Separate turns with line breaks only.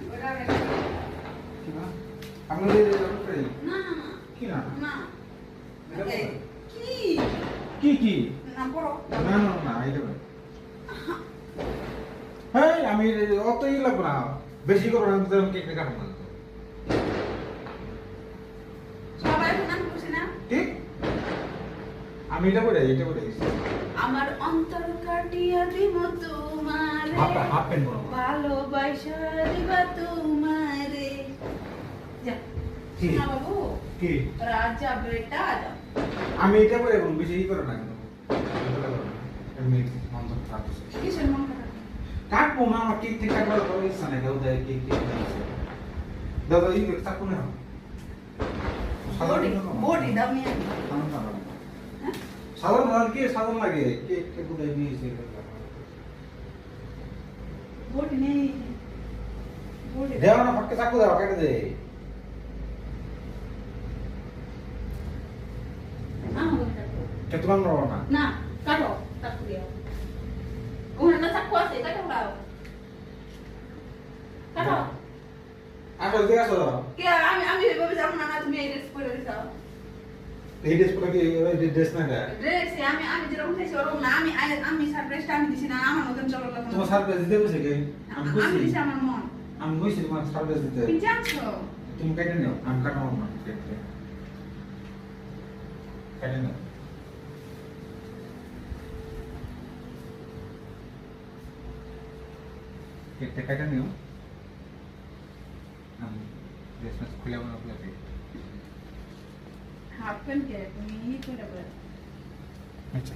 ওটা
কি না আমাদের
না না না
কি না
না এই, কি
কি কি
না পড়ো
না না না এটা না হ্যাঁ আমি অত ই লাগবে না বেশি করে আমি তো কেক কাটবো না
সবাই এখন আমি বলছি না
ঠিক আমি এটা বলে
আমার অন্তর কাটিয়া দিব তোমারে
হাফ প্যান্ট পরো
ভালোবাসা দিবা তোমারে যা
কি?
না বাবু
কি
রাজা বেটা যা
আমি এটা বলে এবং বেশি ই করে না কেন এমনি মন তো খারাপ হচ্ছে
কিসের মন খারাপ
কাটবো না আমার কেক থেকে কাটবার কোনো ইচ্ছা নেই কেউ দেয় কেক কেক দাদা এই কাটবো না
বডি বডি দামি
সাধারণ আর কি সাধারণ লাগে কেক কেক দেয় নিয়েছে
বডি নেই বডি
দেওয়া না ফটকে চাকু দেওয়া কেটে দে কে তোমার নড়ো না
না কাটো কাটো দিও ওখানে না চাকু আছে কাটো দাও কাটো
আসলে ঠিক আছে
কে আমি আমি এভাবে যাব না না তুমি এই ড্রেস পরে দিছো
এই ড্রেস পরে কি এই ড্রেস না দেয়
ড্রেস আমি যেরকম চাইছি ওরকম না আমি সারপ্রাইজটা আমি দিছি না আমার মতন চলো লাগবে
তোমার সারপ্রাইজ দিতে বসে কে আমি
আমি
কইছি
দিছি আমার মন
আমি কইছি তোমার সারপ্রাইজ দিতে
তুমি জানছো
তুমি কেটে নাও আমি কাটাবো না কেটে নাও কেটে কেটে নিও আমি ড্রেস খুলে মনে খুলে
হাফ প্যান্ট কে তুমি করে বলো
আচ্ছা